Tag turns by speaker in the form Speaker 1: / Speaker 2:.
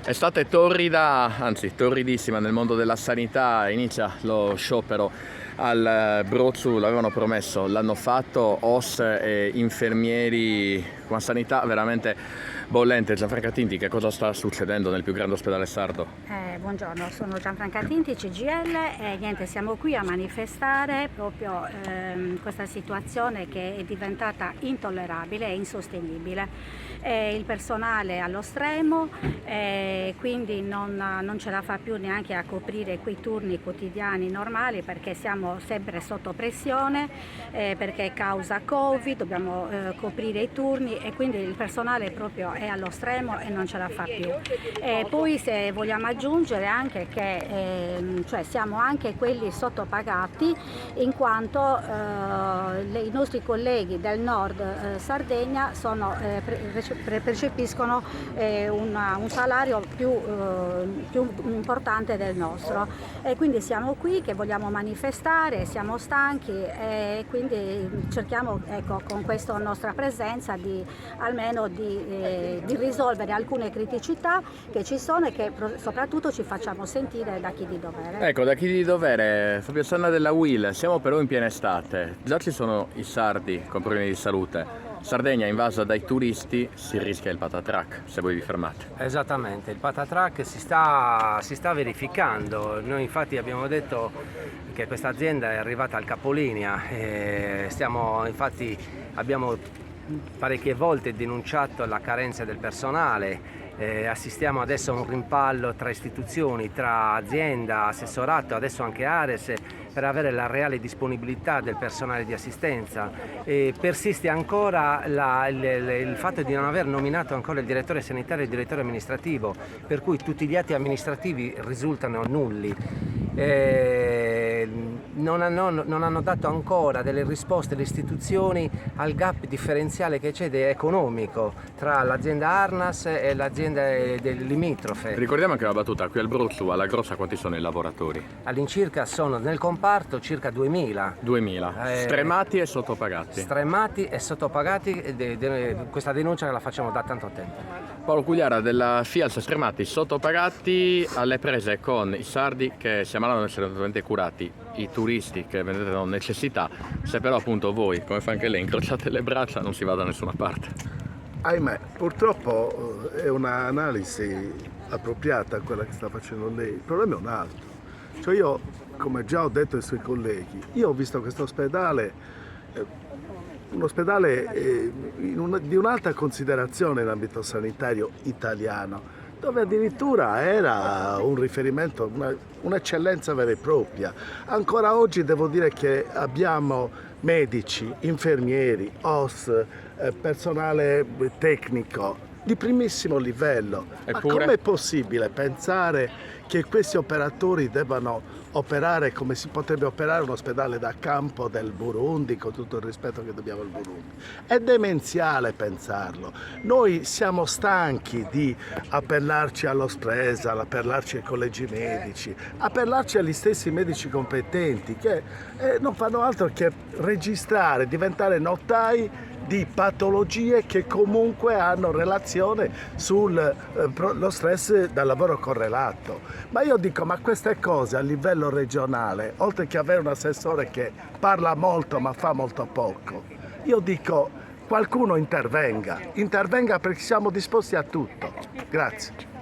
Speaker 1: Estate torrida, anzi torridissima nel mondo della sanità, inizia lo sciopero al Brozzu, l'avevano promesso, l'hanno fatto, OSS e infermieri, una sanità veramente bollente. Gianfranca Tinti, che cosa sta succedendo nel più grande ospedale sardo?
Speaker 2: Buongiorno, sono Gianfranca Tinti, CGIL, e niente, siamo qui a manifestare proprio questa situazione che è diventata intollerabile e insostenibile. Il personale è allo stremo, quindi non ce la fa più neanche a coprire quei turni quotidiani normali, perché siamo sempre sotto pressione, perché causa Covid, dobbiamo coprire i turni e quindi il personale proprio è allo stremo e non ce la fa più. Poi se vogliamo aggiungere anche che cioè siamo anche quelli sottopagati, in quanto i nostri colleghi del nord Sardegna percepiscono un salario più importante del nostro, e quindi siamo qui che vogliamo manifestare, siamo stanchi e quindi cerchiamo, ecco, con questa nostra presenza almeno di risolvere alcune criticità che ci sono e che soprattutto ci facciamo sentire da chi di dovere.
Speaker 1: Ecco, da chi di dovere, Fabio Sanna della UIL, siamo però in piena estate, già ci sono i sardi con problemi di salute. Sardegna invasa dai turisti, si rischia il patatrac se voi vi fermate.
Speaker 3: Esattamente, il patatrac si sta verificando. Noi infatti abbiamo detto che questa azienda è arrivata al capolinea e abbiamo parecchie volte denunciato la carenza del personale. Assistiamo adesso a un rimpallo tra istituzioni, tra azienda, assessorato, adesso anche Ares, per avere la reale disponibilità del personale di assistenza. Persiste ancora il fatto di non aver nominato ancora il direttore sanitario e il direttore amministrativo, per cui tutti gli atti amministrativi risultano nulli. Non hanno dato ancora delle risposte le istituzioni al gap differenziale che c'è economico tra l'azienda Arnas e l'azienda del limitrofe.
Speaker 1: Ricordiamo anche una battuta, qui al Brozzu, alla Grossa, quanti sono i lavoratori?
Speaker 3: All'incirca sono nel comparto circa 2000.
Speaker 1: 2000, stremati e sottopagati.
Speaker 3: Stremati e sottopagati, questa denuncia la facciamo da tanto tempo.
Speaker 1: Paolo Cugliara della FIALS, stremati, sottopagati, alle prese con i sardi che si ammalano di essere totalmente curati, i turisti che vedete hanno necessità, se però appunto voi, come fa anche lei, incrociate le braccia non si va da nessuna parte.
Speaker 4: Ahimè, purtroppo è un'analisi appropriata quella che sta facendo lei. Il problema è un altro. Cioè io, come già ho detto ai suoi colleghi, io ho visto questo ospedale, un ospedale di un'alta considerazione in ambito sanitario italiano, dove addirittura era un riferimento, un'eccellenza vera e propria. Ancora oggi devo dire che abbiamo medici, infermieri, OSS, personale tecnico di primissimo livello.
Speaker 1: Eppure...
Speaker 4: Ma com'è possibile pensare che questi operatori debbano operare come si potrebbe operare un ospedale da campo del Burundi, con tutto il rispetto che dobbiamo al Burundi? È demenziale pensarlo. Noi siamo stanchi di appellarci allo Spresa, appellarci ai collegi medici, appellarci agli stessi medici competenti che non fanno altro che registrare, diventare notai di patologie che comunque hanno relazione sullo stress dal lavoro correlato. Ma io dico, ma queste cose a livello regionale, oltre che avere un assessore che parla molto ma fa molto poco, io dico qualcuno intervenga perché siamo disposti a tutto. Grazie.